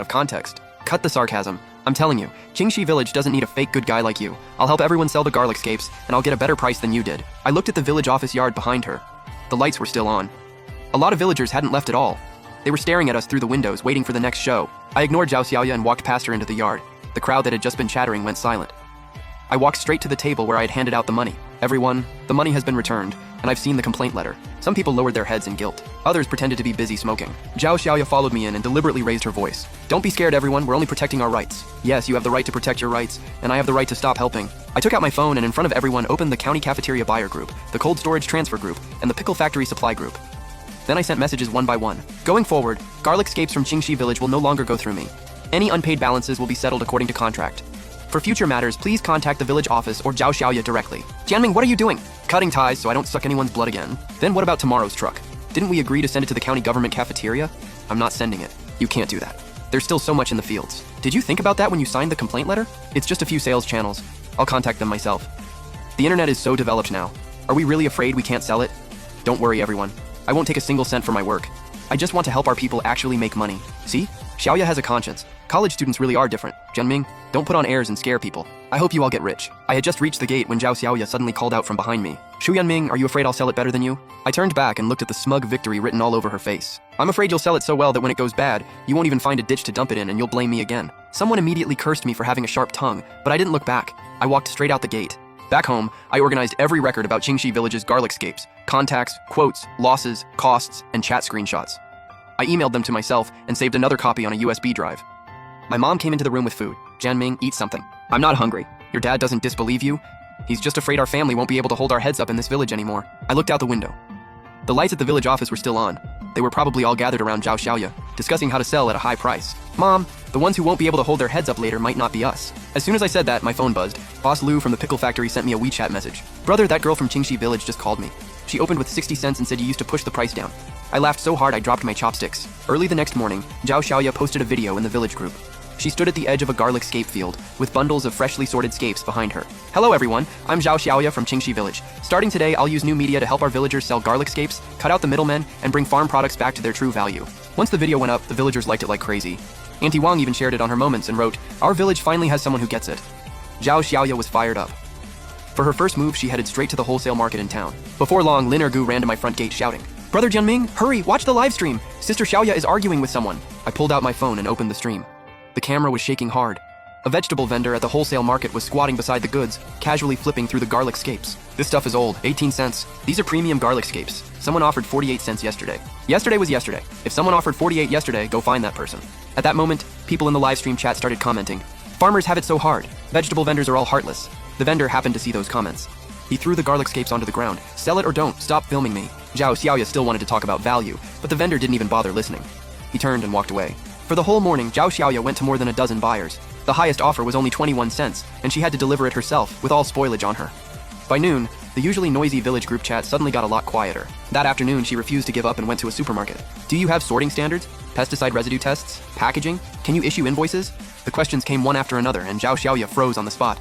of context. Cut the sarcasm. I'm telling you, Qingxi Village doesn't need a fake good guy like you. I'll help everyone sell the garlic scapes, and I'll get a better price than you did. I looked at the village office yard behind her. The lights were still on. A lot of villagers hadn't left at all. They were staring at us through the windows, waiting for the next show. I ignored Zhao Xiaoya and walked past her into the yard. The crowd that had just been chattering went silent. I walked straight to the table where I had handed out the money. Everyone, the money has been returned, and I've seen the complaint letter. Some people lowered their heads in guilt. Others pretended to be busy smoking. Zhao Xiaoya followed me in and deliberately raised her voice. Don't be scared, everyone. We're only protecting our rights. Yes, you have the right to protect your rights, and I have the right to stop helping. I took out my phone and in front of everyone opened the county cafeteria buyer group, the cold storage transfer group, and the pickle factory supply group. Then I sent messages one by one. Going forward, garlic scapes from Qingxi Village will no longer go through me. Any unpaid balances will be settled according to contract. For future matters, please contact the village office or Zhao Xiaoya directly. Jianming, what are you doing? Cutting ties so I don't suck anyone's blood again. Then what about tomorrow's truck? Didn't we agree to send it to the county government cafeteria? I'm not sending it. You can't do that. There's still so much in the fields. Did you think about that when you signed the complaint letter? It's just a few sales channels. I'll contact them myself. The internet is so developed now. Are we really afraid we can't sell it? Don't worry, everyone. I won't take a single cent for my work. I just want to help our people actually make money. See? Xiaoya has a conscience. College students really are different. Jianming, don't put on airs and scare people. I hope you all get rich. I had just reached the gate when Zhao Xiaoya suddenly called out from behind me. Shu Yanming, are you afraid I'll sell it better than you? I turned back and looked at the smug victory written all over her face. I'm afraid you'll sell it so well that when it goes bad, you won't even find a ditch to dump it in and you'll blame me again. Someone immediately cursed me for having a sharp tongue, but I didn't look back. I walked straight out the gate. Back home, I organized every record about Qingxi Village's garlic scapes, contacts, quotes, losses, costs, and chat screenshots. I emailed them to myself and saved another copy on a USB drive. My mom came into the room with food. Jianming, eat something. I'm not hungry. Your dad doesn't disbelieve you? He's just afraid our family won't be able to hold our heads up in this village anymore. I looked out the window. The lights at the village office were still on. They were probably all gathered around Zhao Xiaoya, discussing how to sell at a high price. Mom, the ones who won't be able to hold their heads up later might not be us. As soon as I said that, my phone buzzed. Boss Lu from the pickle factory sent me a WeChat message. Brother, that girl from Qingxi Village just called me. She opened with 60 cents and said you used to push the price down. I laughed so hard I dropped my chopsticks. Early the next morning, Zhao Xiaoya posted a video in the village group. She stood at the edge of a garlic scape field, with bundles of freshly sorted scapes behind her. Hello everyone, I'm Zhao Xiaoya from Qingxi Village. Starting today, I'll use new media to help our villagers sell garlic scapes, cut out the middlemen, and bring farm products back to their true value. Once the video went up, the villagers liked it like crazy. Auntie Wang even shared it on her Moments and wrote, "Our village finally has someone who gets it." Zhao Xiaoya was fired up. For her first move, she headed straight to the wholesale market in town. Before long, Lin Ergu ran to my front gate shouting, "Brother Jianming, hurry, watch the live stream! Sister Xiaoya is arguing with someone." I pulled out my phone and opened the stream. The camera was shaking hard. A vegetable vendor at the wholesale market was squatting beside the goods, casually flipping through the garlic scapes. This stuff is old, 18 cents. These are premium garlic scapes. Someone offered 48 cents yesterday. Yesterday was yesterday. If someone offered 48 yesterday, go find that person. At that moment, people in the live stream chat started commenting. Farmers have it so hard. Vegetable vendors are all heartless. The vendor happened to see those comments. He threw the garlic scapes onto the ground. Sell it or don't, stop filming me. Zhao Xiaoya still wanted to talk about value, but the vendor didn't even bother listening. He turned and walked away. For the whole morning, Zhao Xiaoya went to more than a dozen buyers. The highest offer was only 21 cents, and she had to deliver it herself, with all spoilage on her. By noon, the usually noisy village group chat suddenly got a lot quieter. That afternoon, she refused to give up and went to a supermarket. Do you have sorting standards? Pesticide residue tests? Packaging? Can you issue invoices? The questions came one after another, and Zhao Xiaoya froze on the spot.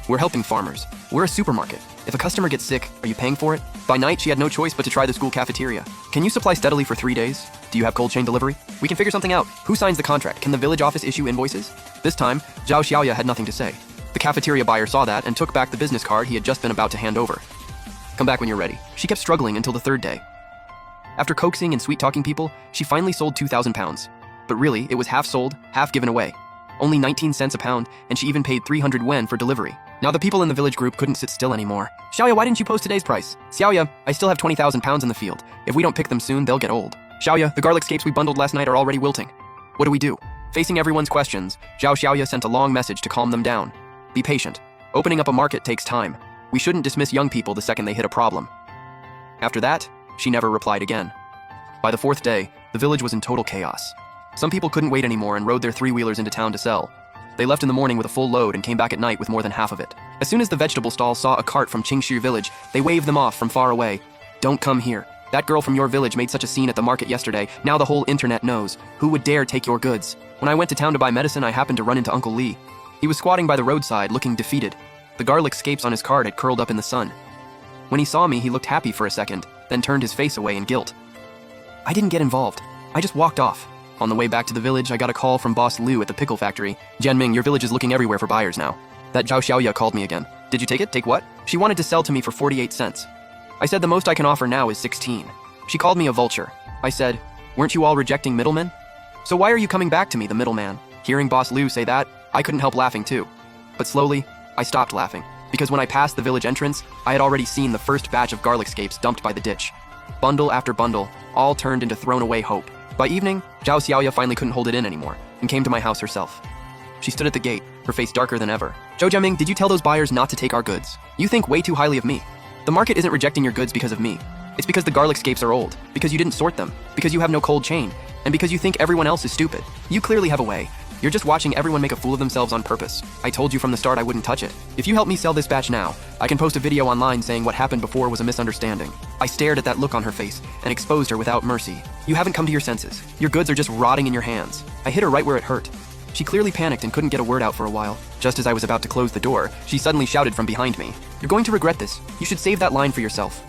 We're helping farmers. We're a supermarket. If a customer gets sick, are you paying for it? By night, she had no choice but to try the school cafeteria. Can you supply steadily for 3 days? Do you have cold chain delivery? We can figure something out. Who signs the contract? Can the village office issue invoices? This time, Zhao Xiaoya had nothing to say. The cafeteria buyer saw that and took back the business card he had just been about to hand over. Come back when you're ready. She kept struggling until the third day. After coaxing and sweet-talking people, she finally sold 2,000 pounds. But really, it was half sold, half given away. Only 19 cents a pound, and she even paid 300 yuan for delivery. Now the people in the village group couldn't sit still anymore. Xiaoya, why didn't you post today's price? Xiaoya, I still have 20,000 pounds in the field. If we don't pick them soon, they'll get old. Xiaoya, the garlic scapes we bundled last night are already wilting. What do we do? Facing everyone's questions, Zhao Xiaoya sent a long message to calm them down. Be patient. Opening up a market takes time. We shouldn't dismiss young people the second they hit a problem. After that, she never replied again. By the fourth day, the village was in total chaos. Some people couldn't wait anymore and rode their three-wheelers into town to sell. They left in the morning with a full load and came back at night with more than half of it. As soon as the vegetable stall saw a cart from Qingxi Village, they waved them off from far away. Don't come here. That girl from your village made such a scene at the market yesterday. Now the whole internet knows. Who would dare take your goods? When I went to town to buy medicine, I happened to run into Uncle Li. He was squatting by the roadside, looking defeated. The garlic scapes on his cart had curled up in the sun. When he saw me, he looked happy for a second, then turned his face away in guilt. I didn't get involved. I just walked off. On the way back to the village, I got a call from Boss Liu at the pickle factory. Jianming, your village is looking everywhere for buyers now. That Zhao Xiaoya called me again. Did you take it? Take what? She wanted to sell to me for 48 cents. I said the most I can offer now is 16. She called me a vulture. I said, weren't you all rejecting middlemen? So why are you coming back to me, the middleman? Hearing Boss Liu say that, I couldn't help laughing too. But slowly, I stopped laughing, because when I passed the village entrance, I had already seen the first batch of garlic scapes dumped by the ditch. Bundle after bundle, all turned into thrown-away hope. By evening, Zhao Xiaoya finally couldn't hold it in anymore, and came to my house herself. She stood at the gate, her face darker than ever. Zhou Jianming, did you tell those buyers not to take our goods? You think way too highly of me. The market isn't rejecting your goods because of me. It's because the garlic scapes are old, because you didn't sort them, because you have no cold chain, and because you think everyone else is stupid. You clearly have a way. You're just watching everyone make a fool of themselves on purpose. I told you from the start I wouldn't touch it. If you help me sell this batch now, I can post a video online saying what happened before was a misunderstanding. I stared at that look on her face and exposed her without mercy. You haven't come to your senses. Your goods are just rotting in your hands. I hit her right where it hurt. She clearly panicked and couldn't get a word out for a while. Just as I was about to close the door, she suddenly shouted from behind me, "You're going to regret this. You should save that line for yourself."